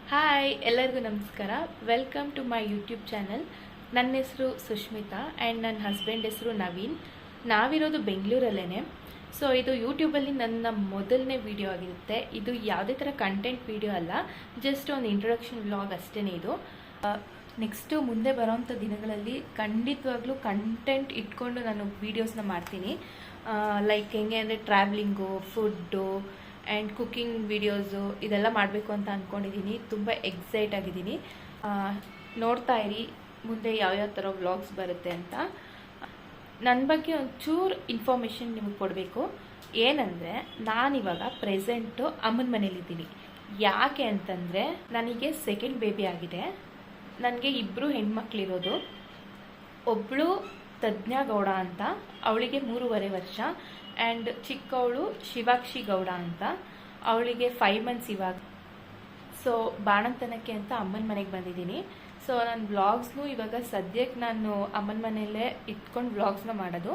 Hi ಎಲ್ಲರಿಗೂ ನಮಸ್ಕಾರ. Welcome to my YouTube channel. ನನ್ನ ಹೆಸರು ಸುಷ್ಮಿತಾ ಆ್ಯಂಡ್ ನನ್ನ ಹಸ್ಬೆಂಡ್ ಹೆಸರು ನವೀನ್. ನಾವಿರೋದು ಬೆಂಗಳೂರಲ್ಲೇ. ಸೊ ಇದು ಯೂಟ್ಯೂಬಲ್ಲಿ ನನ್ನ ಮೊದಲನೇ ವಿಡಿಯೋ ಆಗಿರುತ್ತೆ. ಇದು ಯಾವುದೇ ಥರ ಕಂಟೆಂಟ್ ವಿಡಿಯೋ ಅಲ್ಲ, ಜಸ್ಟ್ ಒಂದು ಇಂಟ್ರೊಡಕ್ಷನ್ ವ್ಲಾಗ್ ಅಷ್ಟೇ. ಇದು ನೆಕ್ಸ್ಟು ಮುಂದೆ ಬರೋವಂಥ ದಿನಗಳಲ್ಲಿ ಖಂಡಿತವಾಗ್ಲೂ ಕಂಟೆಂಟ್ ಇಟ್ಕೊಂಡು ನಾನು ವೀಡಿಯೋಸ್ನ ಮಾಡ್ತೀನಿ. ಲೈಕ್ ಹೆಂಗೆ ಅಂದರೆ travelling, food and cooking videos ಇದೆಲ್ಲ ಮಾಡಬೇಕು ಅಂತ ಅಂದ್ಕೊಂಡಿದ್ದೀನಿ. ತುಂಬ ಎಕ್ಸೈಟ್ ಆಗಿದ್ದೀನಿ. ನೋಡ್ತಾ ಇರಿ ಮುಂದೆ ಯಾವ್ಯಾವ ಥರ ವ್ಲಾಗ್ಸ್ ಬರುತ್ತೆ ಅಂತ. ನನ್ನ ಬಗ್ಗೆ ಒಂಚೂರು ಇನ್ಫಾರ್ಮೇಷನ್ ನಿಮಗೆ ಕೊಡಬೇಕು. ಏನಂದರೆ ನಾನಿವಾಗ ಪ್ರೆಸೆಂಟು ಅಮ್ಮನ ಮನೇಲಿದ್ದೀನಿ. ಯಾಕೆ ಅಂತಂದರೆ ನನಗೆ ಸೆಕೆಂಡ್ ಬೇಬಿ ಆಗಿದೆ. ನನಗೆ ಇಬ್ಬರು ಹೆಣ್ಮಕ್ಳಿರೋದು. ಒಬ್ಬಳು ತಜ್ಞಾ ಗೌಡ ಅಂತ, ಅವಳಿಗೆ 3.5 ವರ್ಷ. ಆ್ಯಂಡ್ ಚಿಕ್ಕವಳು ಶಿವಾಕ್ಷಿ ಗೌಡ ಅಂತ, ಅವಳಿಗೆ 5 months ಇವಾಗ. ಸೊ ಬಾಣಂತನಕ್ಕೆ ಅಂತ ಅಮ್ಮನ ಮನೆಗೆ ಬಂದಿದ್ದೀನಿ. ಸೊ ನನ್ನ ವ್ಲಾಗ್ಸ್ನು ಇವಾಗ ಸದ್ಯಕ್ಕೆ ನಾನು ಅಮ್ಮನ ಮನೆಯಲ್ಲೇ ಇಟ್ಕೊಂಡು ವ್ಲಾಗ್ಸ್ನ ಮಾಡೋದು.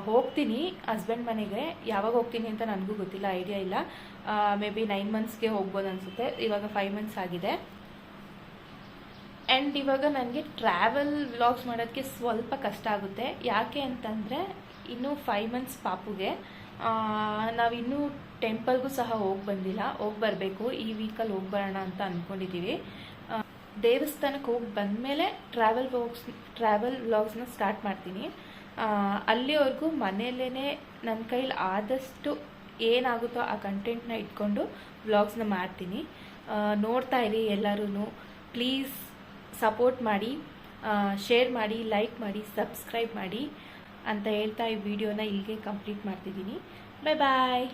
ಹೋಗ್ತೀನಿ ಹಸ್ಬೆಂಡ್ ಮನೆಗೆ. ಯಾವಾಗ ಹೋಗ್ತೀನಿ ಅಂತ ನನಗೂ ಗೊತ್ತಿಲ್ಲ, ಐಡಿಯಾ ಇಲ್ಲ. ಮೇ ಬಿ 9 monthsಗೆ ಹೋಗ್ಬೋದು ಅನಿಸುತ್ತೆ. ಇವಾಗ 5 months ಆಗಿದೆ. ಆ್ಯಂಡ್ ಇವಾಗ ನನಗೆ ಟ್ರಾವೆಲ್ ವ್ಲಾಗ್ಸ್ ಮಾಡೋದಕ್ಕೆ ಸ್ವಲ್ಪ ಕಷ್ಟ ಆಗುತ್ತೆ. ಯಾಕೆ ಅಂತಂದರೆ ಇನ್ನೂ 5 months ಪಾಪುಗೆ. ನಾವಿನ್ನೂ ಟೆಂಪಲ್ಗೂ ಸಹ ಹೋಗಿ ಬಂದಿಲ್ಲ, ಹೋಗಿ ಬರಬೇಕು. ಈ ವೀಕಲ್ಲಿ ಹೋಗಿ ಬರೋಣ ಅಂತ ಅಂದ್ಕೊಂಡಿದ್ದೀವಿ. ದೇವಸ್ಥಾನಕ್ಕೆ ಹೋಗಿ ಬಂದಮೇಲೆ ಟ್ರಾವೆಲ್ ವ್ಲಾಗ್ಸ್ನ ಸ್ಟಾರ್ಟ್ ಮಾಡ್ತೀನಿ. ಅಲ್ಲಿವರೆಗೂ ಮನೆಯಲ್ಲೇ ನನ್ನ ಕೈಲಿ ಆದಷ್ಟು ಏನಾಗುತ್ತೋ ಆ ಕಂಟೆಂಟ್ನ ಇಟ್ಕೊಂಡು ವ್ಲಾಗ್ಸ್ನ ಮಾಡ್ತೀನಿ. ನೋಡ್ತಾ ಇರಿ ಎಲ್ಲರೂ. ಪ್ಲೀಸ್ ಸಪೋರ್ಟ್ ಮಾಡಿ, ಶೇರ್ ಮಾಡಿ, ಲೈಕ್ ಮಾಡಿ, ಸಬ್ಸ್ಕ್ರೈಬ್ ಮಾಡಿ ಅಂತ ಹೇಳ್ತಾ ಈ ವಿಡಿಯೋನ ಇಲ್ಲಿಗೆ ಕಂಪ್ಲೀಟ್ ಮಾಡ್ತಿದ್ದೀನಿ. ಬಾಯ್ ಬಾಯ್.